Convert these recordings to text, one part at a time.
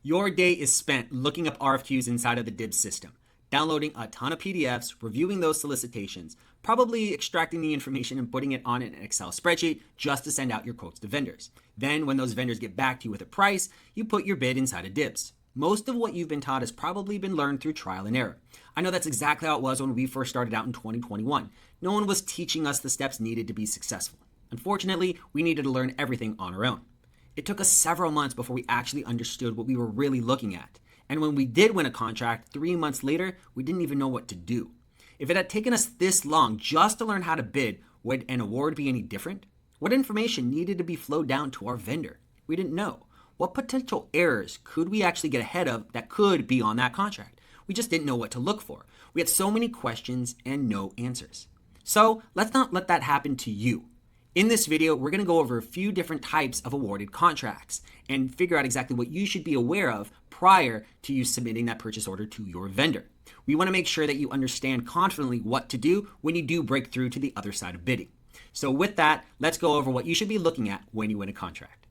Your day is spent looking up RFQs inside of the DIBBS system, downloading a ton of PDFs, reviewing those solicitations, probably extracting the information and putting it on an Excel spreadsheet just to send out your quotes to vendors. Then when those vendors get back to you with a price, you put your bid inside of DIBBS. Most of what you've been taught has probably been learned through trial and error. I know that's exactly how it was when we first started out in 2021. No one was teaching us the steps needed to be successful. Unfortunately, we needed to learn everything on our own. It took us several months before we actually understood what we were really looking at. And when we did win a contract, 3 months later, we didn't even know what to do. If it had taken us this long just to learn how to bid, would an award be any different? What information needed to be flowed down to our vendor? We didn't know. What potential errors could we actually get ahead of that could be on that contract? We just didn't know what to look for. We had so many questions and no answers. So let's not let that happen to you. In this video, we're going to go over a few different types of awarded contracts and figure out exactly what you should be aware of prior to you submitting that purchase order to your vendor. We want to make sure that you understand confidently what to do when you do break through to the other side of bidding. So with that, let's go over what you should be looking at when you win a contract.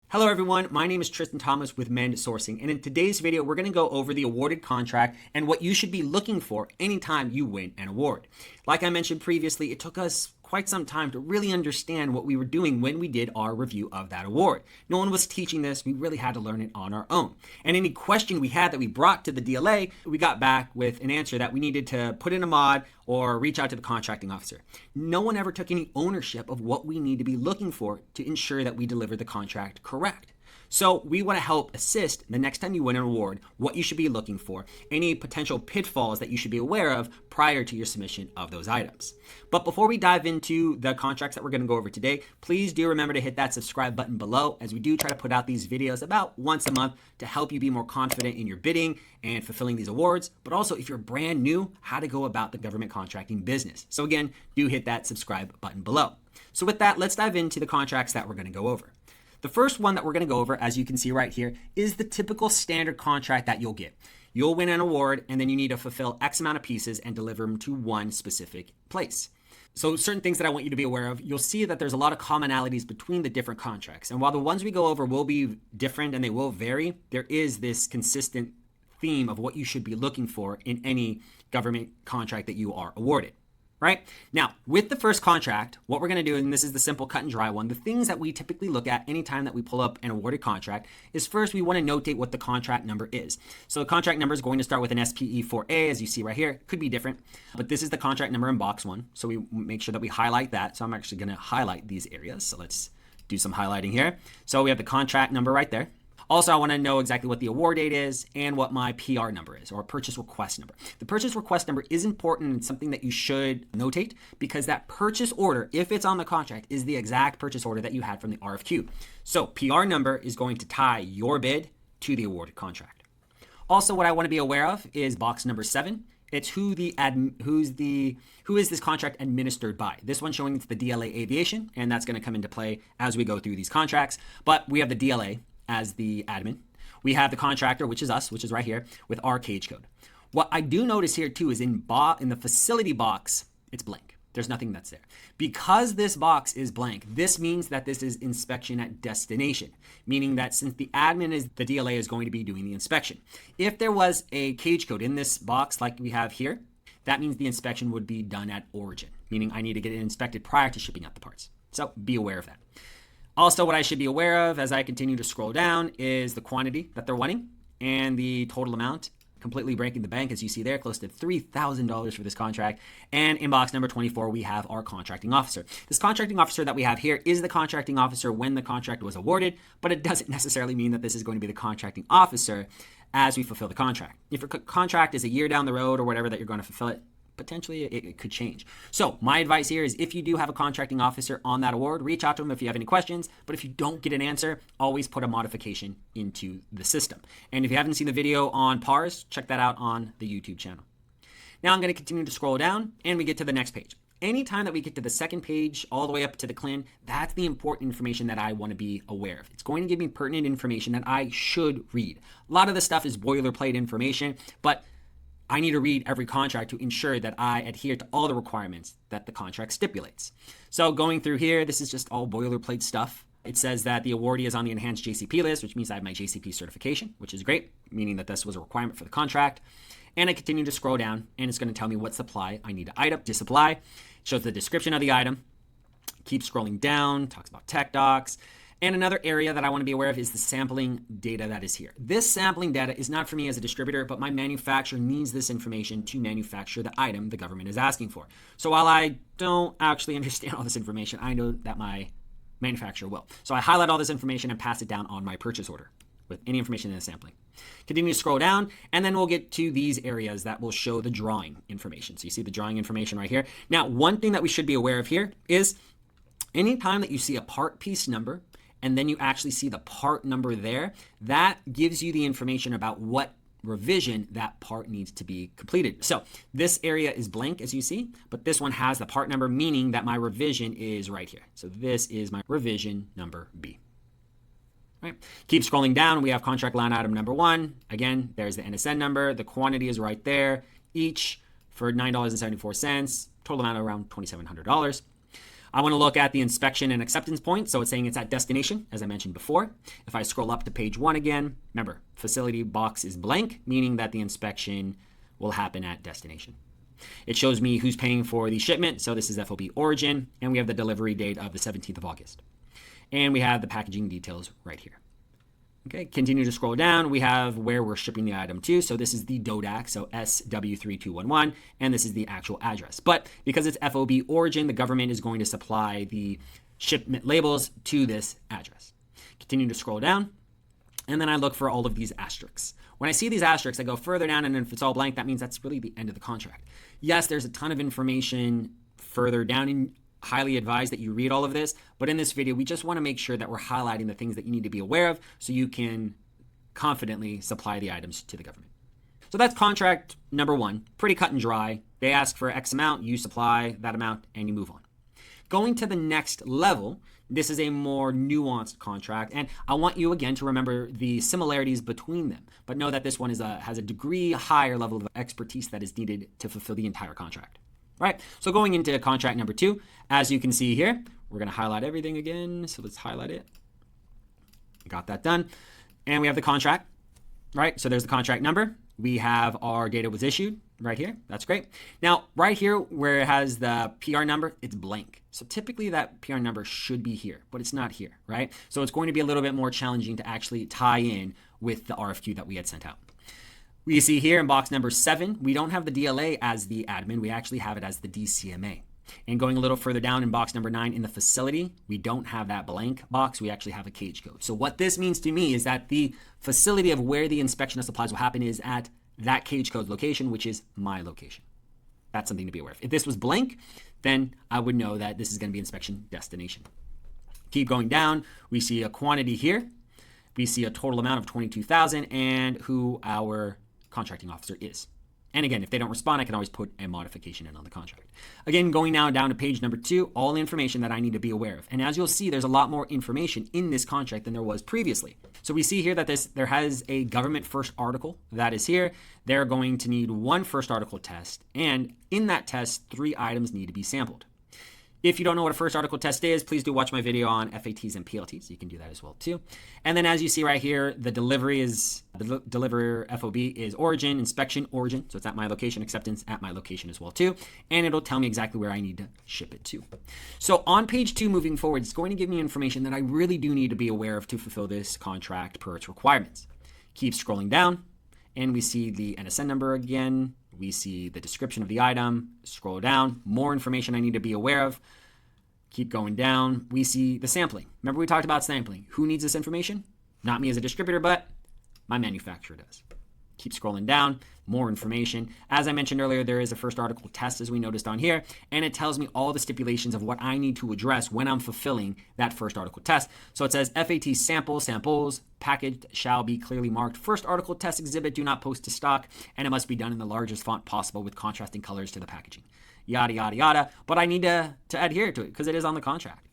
Hello everyone, my name is Tristan Thomas with Mend Sourcing, and in today's video, we're going to go over the awarded contract and what you should be looking for anytime you win an award. Like I mentioned previously, it took us quite some time to really understand what we were doing when we did our review of that award. No one was teaching this, we really had to learn it on our own. And any question we had that we brought to the DLA, we got back with an answer that we needed to put in a mod or reach out to the contracting officer. No one ever took any ownership of what we need to be looking for to ensure that we deliver the contract correct. So we want to help assist the next time you win an award, what you should be looking for, any potential pitfalls that you should be aware of prior to your submission of those items. But before we dive into the contracts that we're going to go over today, please do remember to hit that subscribe button below, as we do try to put out these videos about once a month to help you be more confident in your bidding and fulfilling these awards, but also if you're brand new, how to go about the government contracting business. So again, do hit that subscribe button below. So with that, let's dive into the contracts that we're going to go over. The first one that we're going to go over, as you can see right here, is the typical standard contract that you'll get. You'll win an award, and then you need to fulfill X amount of pieces and deliver them to one specific place. So certain things that I want you to be aware of, you'll see that there's a lot of commonalities between the different contracts. And while the ones we go over will be different and they will vary, there is this consistent theme of what you should be looking for in any government contract that you are awarded. Right? Now, with the first contract, what we're going to do, and this is the simple cut and dry one, the things that we typically look at anytime that we pull up an awarded contract is first we want to notate what the contract number is. So the contract number is going to start with an SPE4A, as you see right here. It could be different, but this is the contract number in box 1. So we make sure that we highlight that. So I'm actually going to highlight these areas. So let's do some highlighting here. So we have the contract number right there. Also, I want to know exactly what the award date is and what my PR number is, or purchase request number. The purchase request number is important and something that you should notate because that purchase order, if it's on the contract, is the exact purchase order that you had from the RFQ. So PR number is going to tie your bid to the awarded contract. Also, what I want to be aware of is box number 7. It's who is this contract administered by. This one showing it's the DLA Aviation, and that's going to come into play as we go through these contracts. But we have the DLA as the admin. We have the contractor, which is us, which is right here, with our cage code. What I do notice here too is in the facility box, it's blank. There's nothing that's there. Because this box is blank, this means that this is inspection at destination, meaning that since the admin is the DLA is going to be doing the inspection. If there was a cage code in this box like we have here, that means the inspection would be done at origin, meaning I need to get it inspected prior to shipping out the parts. So be aware of that. Also, what I should be aware of as I continue to scroll down is the quantity that they're wanting and the total amount, completely breaking the bank, as you see there, close to $3,000 for this contract. And in box number 24, we have our contracting officer. This contracting officer that we have here is the contracting officer when the contract was awarded, but it doesn't necessarily mean that this is going to be the contracting officer as we fulfill the contract. If your contract is a year down the road or whatever that you're going to fulfill it, potentially it could change. So my advice here is if you do have a contracting officer on that award, reach out to them if you have any questions. But if you don't get an answer, always put a modification into the system. And if you haven't seen the video on PARs, check that out on the YouTube channel. Now I'm going to continue to scroll down and we get to the next page. Anytime that we get to the second page all the way up to the CLIN, that's the important information that I want to be aware of. It's going to give me pertinent information that I should read. A lot of the stuff is boilerplate information, but I need to read every contract to ensure that I adhere to all the requirements that the contract stipulates. So going through here, this is just all boilerplate stuff. It says that the awardee is on the enhanced JCP list, which means I have my JCP certification, which is great, meaning that this was a requirement for the contract. And I continue to scroll down, and it's going to tell me what supply I need to disapply. It shows the description of the item. Keep scrolling down, talks about tech docs. And another area that I want to be aware of is the sampling data that is here. This sampling data is not for me as a distributor, but my manufacturer needs this information to manufacture the item the government is asking for. So while I don't actually understand all this information, I know that my manufacturer will. So I highlight all this information and pass it down on my purchase order with any information in the sampling. Continue to scroll down, and then we'll get to these areas that will show the drawing information. So you see the drawing information right here. Now, one thing that we should be aware of here is anytime that you see a part piece number and then you actually see the part number there, that gives you the information about what revision that part needs to be completed. So this area is blank, as you see, but this one has the part number, meaning that my revision is right here. So this is my revision number B. Right. Keep scrolling down. We have contract line item number 1. Again, there's the NSN number. The quantity is right there. Each for $9.74. Total amount of around $2,700. I want to look at the inspection and acceptance point. So it's saying it's at destination, as I mentioned before. If I scroll up to page 1 again, remember, facility box is blank, meaning that the inspection will happen at destination. It shows me who's paying for the shipment. So this is FOB origin, and we have the delivery date of the 17th of August. And we have the packaging details right here. Okay, continue to scroll down. We have where we're shipping the item to. So this is the DODAC, so SW3211, and this is the actual address. But because it's FOB origin, the government is going to supply the shipment labels to this address. Continue to scroll down, and then I look for all of these asterisks. When I see these asterisks, I go further down, and if it's all blank, that means that's really the end of the contract. Yes, there's a ton of information further down, and highly advised that you read all of this, but in this video, we just want to make sure that we're highlighting the things that you need to be aware of so you can confidently supply the items to the government. So that's contract number 1, pretty cut and dry. They ask for X amount, you supply that amount, and you move on. Going to the next level, this is a more nuanced contract, and I want you again to remember the similarities between them, but know that this one has a degree higher level of expertise that is needed to fulfill the entire contract. Right, so going into contract number 2, as you can see here, we're going to highlight everything again. So let's highlight it. Got that done. And we have the contract, right? So there's the contract number. We have our data was issued right here. That's great. Now, right here where it has the PR number, it's blank. So typically that PR number should be here, but it's not here, right? So it's going to be a little bit more challenging to actually tie in with the RFQ that we had sent out. We see here in box number 7, we don't have the DLA as the admin. We actually have it as the DCMA. And going a little further down in box number 9 in the facility, we don't have that blank box. We actually have a cage code. So what this means to me is that the facility of where the inspection of supplies will happen is at that cage code location, which is my location. That's something to be aware of. If this was blank, then I would know that this is going to be inspection destination. Keep going down. We see a quantity here. We see a total amount of $22,000 and who our contracting officer is. And again, if they don't respond, I can always put a modification in on the contract. Again, going now down to page number 2, all the information that I need to be aware of. And as you'll see, there's a lot more information in this contract than there was previously. So we see here that there has a government first article that is here. They're going to need 1 first article test. And in that test, 3 items need to be sampled. If you don't know what a first article test is, please do watch my video on FATs and PLTs. You can do that as well too. And then as you see right here, the deliverer FOB is origin, inspection, origin. So it's at my location, acceptance at my location as well too. And it'll tell me exactly where I need to ship it to. So on page 2 moving forward, it's going to give me information that I really do need to be aware of to fulfill this contract per its requirements. Keep scrolling down and we see the NSN number again. We see the description of the item, scroll down, more information I need to be aware of. Keep going down. We see the sampling. Remember we talked about sampling. Who needs this information? Not me as a distributor, but my manufacturer does. Keep scrolling down, more information. As I mentioned earlier, there is a first article test as we noticed on here, and it tells me all the stipulations of what I need to address when I'm fulfilling that first article test. So it says FAT samples, packaged shall be clearly marked. First article test exhibit, do not post to stock, and it must be done in the largest font possible with contrasting colors to the packaging. Yada, yada, yada. But I need to adhere to it because it is on the contract.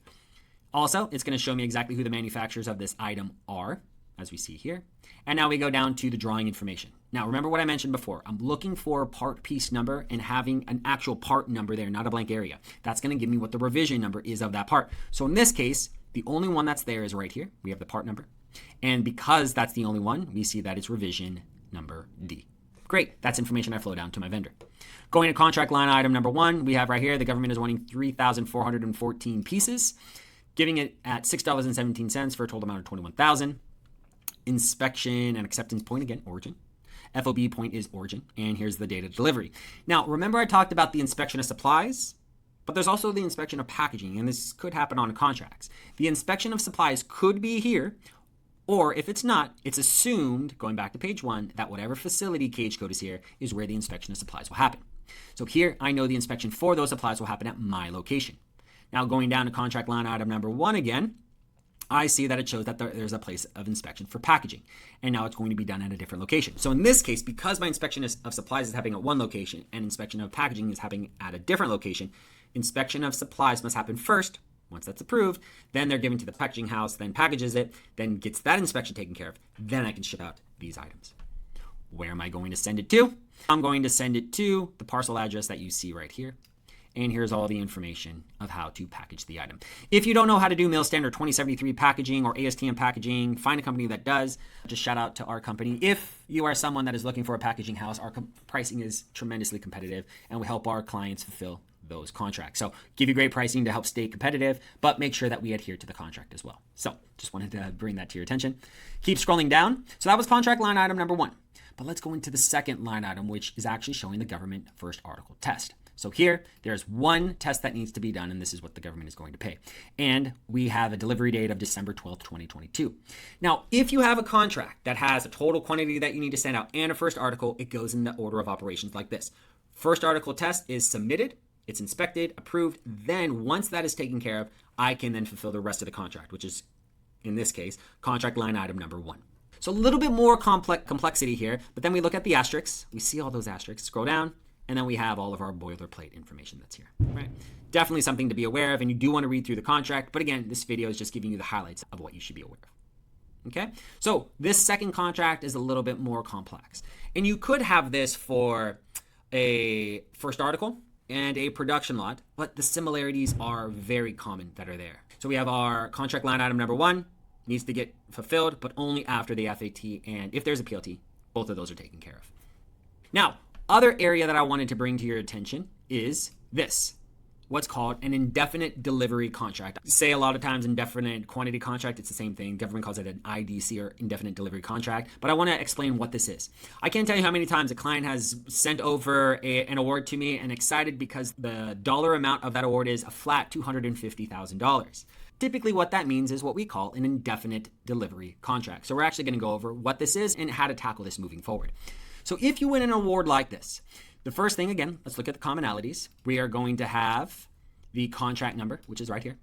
Also, it's going to show me exactly who the manufacturers of this item are. as we see here. And now we go down to the drawing information. Now, remember what I mentioned before. I'm looking for a part piece number and having an actual part number there, not a blank area. That's going to give me what the revision number is of that part. So in this case, the only one that's there is right here. We have the part number. And because that's the only one, we see that it's revision number D. Great. That's information I flow down to my vendor. Going to contract line item number 1, we have right here, the government is wanting 3,414 pieces, giving it at $6.17 for a total amount of $21,000. Inspection and acceptance point, again, origin. FOB point is origin, and here's the date of delivery. Now, remember I talked about the inspection of supplies, but there's also the inspection of packaging, and this could happen on contracts. The inspection of supplies could be here, or if it's not, it's assumed, going back to page 1, that whatever facility cage code is here is where the inspection of supplies will happen. So here, I know the inspection for those supplies will happen at my location. Now, going down to contract line item number 1 again, I see that it shows that there's a place of inspection for packaging, and now it's going to be done at a different location. So in this case, because my inspection of supplies is happening at one location and inspection of packaging is happening at a different location, inspection of supplies must happen first. Once that's approved, then they're given to the packaging house, then packages it, then gets that inspection taken care of. Then I can ship out these items. Where am I going to send it to? I'm going to send it to the parcel address that you see right here. And here's all the information of how to package the item. If you don't know how to do Mill Standard 2073 packaging or ASTM packaging, find a company that does. Just shout out to our company. If you are someone that is looking for a packaging house, our pricing is tremendously competitive, and we help our clients fulfill those contracts. So give you great pricing to help stay competitive, but make sure that we adhere to the contract as well. So just wanted to bring that to your attention. Keep scrolling down. So that was contract line item number 1. But let's go into the second line item, which is actually showing the government first article test. So here, there's one test that needs to be done, and this is what the government is going to pay. And we have a delivery date of December 12th, 2022. Now, if you have a contract that has a total quantity that you need to send out and a first article, it goes in the order of operations like this. First article test is submitted, it's inspected, approved. Then once that is taken care of, I can then fulfill the rest of the contract, which is, in this case, contract line item number 1. So a little bit more complexity here, but then we look at the asterisks. We see all those asterisks. Scroll down. And then we have all of our boilerplate information that's here, right? Definitely something to be aware of, and you do want to read through the contract. But again, this video is just giving you the highlights of what you should be aware of, okay? So this second contract is a little bit more complex. And you could have this for a first article and a production lot, but the similarities are very common that are there. So we have our contract line item number 1, needs to get fulfilled, but only after the FAT, and if there's a PLT, both of those are taken care of. Now, other area that I wanted to bring to your attention is this, what's called an indefinite delivery contract. Say a lot of times indefinite quantity contract, it's the same thing. Government calls it an IDC or indefinite delivery contract, but I want to explain what this is. I can't tell you how many times a client has sent over an award to me and excited because the dollar amount of that award is a flat $250,000. Typically what that means is what we call an indefinite delivery contract. So we're actually going to go over what this is and how to tackle this moving forward. So if you win an award like this, the first thing, again, let's look at the commonalities. We are going to have the contract number, which is right here.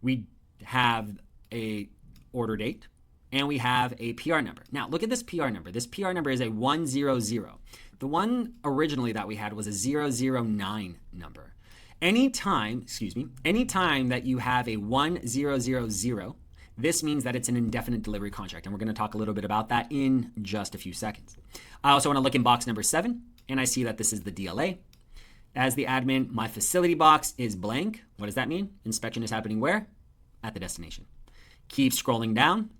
We have a order date, and we have a PR number. Now, look at this PR number. This PR number is a 100. The one originally that we had was a 009 number. Anytime that you have a 1000, this means that it's an indefinite delivery contract, and we're going to talk a little bit about that in just a few seconds. I also want to look in box number 7, and I see that this is the DLA. As the admin, my facility box is blank. What does that mean? Inspection is happening where? At the destination. Keep scrolling down.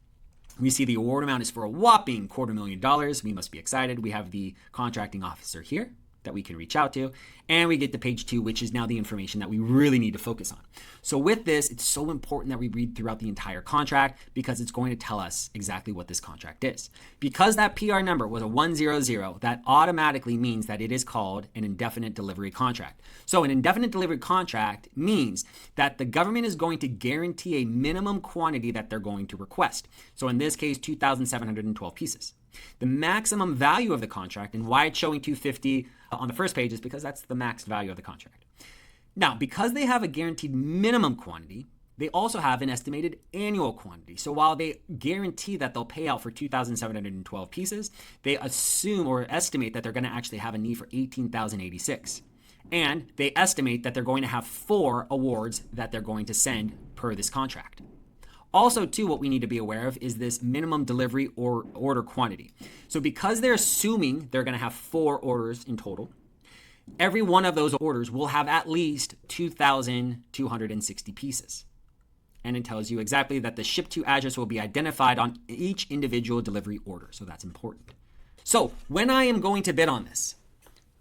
We see the award amount is for a whopping $250,000. We must be excited. We have the contracting officer here that we can reach out to, and we get to page 2, which is now the information that we really need to focus on. So with this, it's so important that we read throughout the entire contract because it's going to tell us exactly what this contract is. Because that PR number was a 100, that automatically means that it is called an indefinite delivery contract. So an indefinite delivery contract means that the government is going to guarantee a minimum quantity that they're going to request. So in this case, 2,712 pieces. The maximum value of the contract, and why it's showing 250 on the first page, is because that's the max value of the contract. Now, because they have a guaranteed minimum quantity, they also have an estimated annual quantity. So while they guarantee that they'll pay out for 2,712 pieces, they assume or estimate that they're going to actually have a need for 18,086. And they estimate that they're going to have 4 awards that they're going to send per this contract. Also, too, what we need to be aware of is this minimum delivery or order quantity. So because they're assuming they're going to have 4 orders in total, every one of those orders will have at least 2,260 pieces. And it tells you exactly that the ship to address will be identified on each individual delivery order. So that's important. So when I am going to bid on this,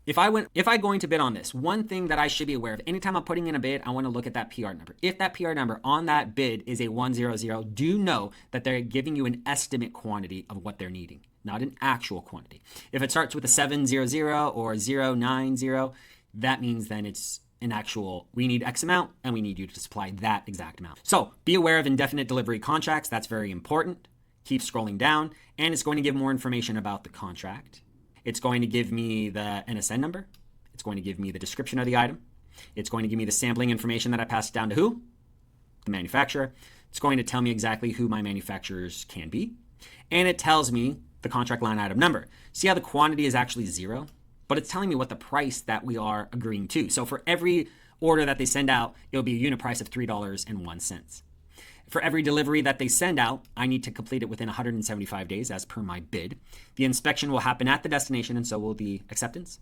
if I going to bid on this, one thing that I should be aware of, anytime I'm putting in a bid, I want to look at that PR number. If that PR number on that bid is a 100, do know that they're giving you an estimate quantity of what they're needing, not an actual quantity. If it starts with a 700 or 090, that means then it's an actual, we need X amount and we need you to supply that exact amount. So be aware of indefinite delivery contracts. That's very important. Keep scrolling down, and it's going to give more information about the contract. It's going to give me the NSN number. It's going to give me the description of the item. It's going to give me the sampling information that I passed down to who? The manufacturer. It's going to tell me exactly who my manufacturers can be. And it tells me the contract line item number. See how the quantity is actually 0? But it's telling me what the price that we are agreeing to. So for every order that they send out, it'll be a unit price of $3.01. For every delivery that they send out, I need to complete it within 175 days as per my bid. The inspection will happen at the destination, and so will the acceptance.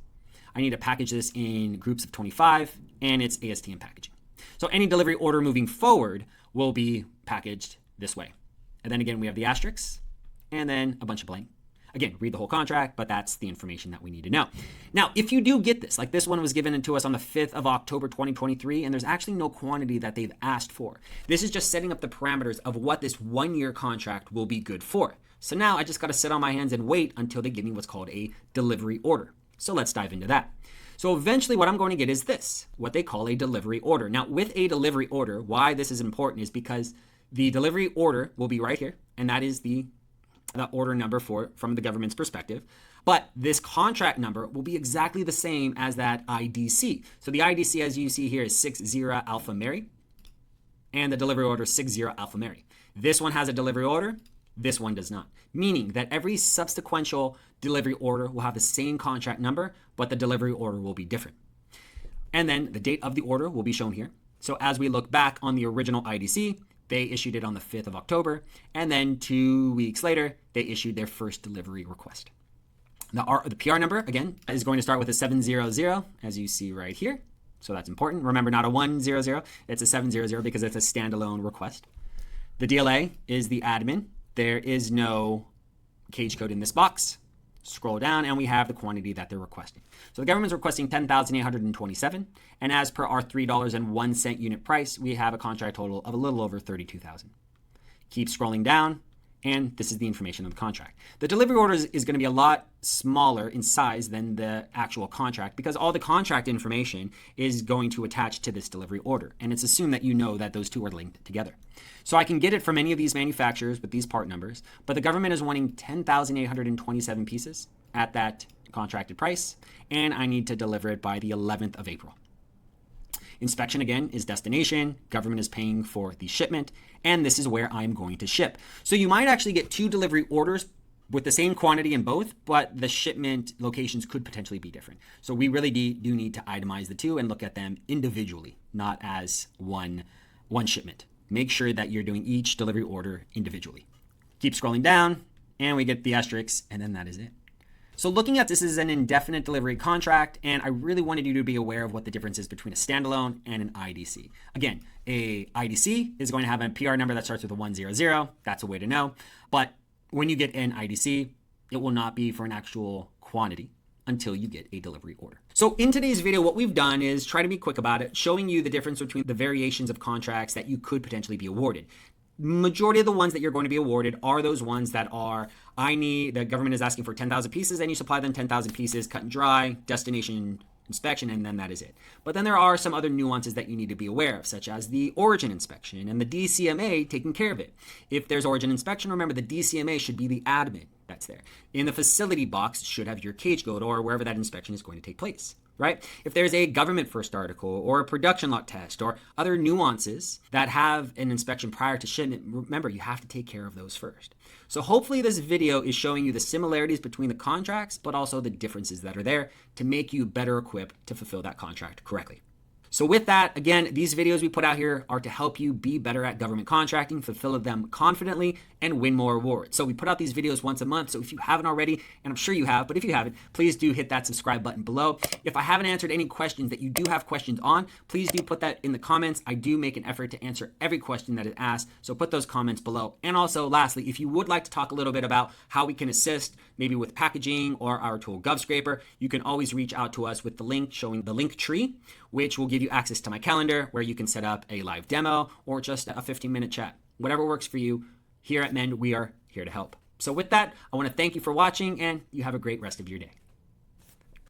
I need to package this in groups of 25, and it's ASTM packaging. So any delivery order moving forward will be packaged this way. And then again, we have the asterisks, and then a bunch of blank. Again, read the whole contract, but that's the information that we need to know. Now, if you do get this, like this one was given to us on the 5th of October, 2023, and there's actually no quantity that they've asked for. This is just setting up the parameters of what this 1-year contract will be good for. So now I just got to sit on my hands and wait until they give me what's called a delivery order. So let's dive into that. So eventually what I'm going to get is this, what they call a delivery order. Now, with a delivery order, why this is important is because the delivery order will be right here, and that is the order number from the government's perspective. But this contract number will be exactly the same as that IDC. So the IDC, as you see here, is 60 Alpha Mary, and the delivery order is 60 Alpha Mary. This one has a delivery order, this one does not. Meaning that every subsequent delivery order will have the same contract number, but the delivery order will be different. And then the date of the order will be shown here. So as we look back on the original IDC, they issued it on the 5th of October, and then 2 weeks later, they issued their first delivery request. The PR number, again, is going to start with a 700, as you see right here. So that's important. Remember, not a 100, it's a 700 because it's a standalone request. The DLA is the admin. There is no cage code in this box. Scroll down, and we have the quantity that they're requesting. So the government's requesting 10,827, and as per our $3.01 unit price, we have a contract total of a little over 32,000. Keep scrolling down, and this is the information on the contract. The delivery order is going to be a lot smaller in size than the actual contract because all the contract information is going to attach to this delivery order, and it's assumed that you know that those two are linked together. So I can get it from any of these manufacturers with these part numbers, but the government is wanting 10,827 pieces at that contracted price, and I need to deliver it by the 11th of April. Inspection, again, is destination. Government is paying for the shipment, and this is where I'm going to ship. So you might actually get 2 delivery orders with the same quantity in both, but the shipment locations could potentially be different. So we really do need to itemize the 2 and look at them individually, not as one shipment. Make sure that you're doing each delivery order individually. Keep scrolling down, and we get the asterisks, and then that is it. So looking at this as an indefinite delivery contract, and I really wanted you to be aware of what the difference is between a standalone and an IDC. Again, a IDC is going to have a PR number that starts with a 100. That's a way to know. But when you get an IDC, it will not be for an actual quantity until you get a delivery order. So in today's video, what we've done is try to be quick about it, showing you the difference between the variations of contracts that you could potentially be awarded. Majority of the ones that you're going to be awarded are those ones that are, the government is asking for 10,000 pieces and you supply them 10,000 pieces, cut and dry, destination inspection, and then that is it. But then there are some other nuances that you need to be aware of, such as the origin inspection and the DCMA taking care of it. If there's origin inspection, remember the DCMA should be the admin that's there. In the facility box should have your cage code or wherever that inspection is going to take place. Right? If there's a government first article or a production lot test or other nuances that have an inspection prior to shipment, remember, you have to take care of those first. So hopefully this video is showing you the similarities between the contracts, but also the differences that are there to make you better equipped to fulfill that contract correctly. So with that, again, these videos we put out here are to help you be better at government contracting, fulfill them confidently, and win more awards. So we put out these videos once a month. So if you haven't already, and I'm sure you have, but if you haven't, please do hit that subscribe button below. If I haven't answered any questions that you do have questions on, please do put that in the comments. I do make an effort to answer every question that is asked. So put those comments below. And also, lastly, if you would like to talk a little bit about how we can assist, maybe with packaging or our tool GovScraper, you can always reach out to us with the link showing the link tree, which will give you access to my calendar where you can set up a live demo or just a 15-minute chat. Whatever works for you. Here at Mend, we are here to help. So with that, I want to thank you for watching, and you have a great rest of your day.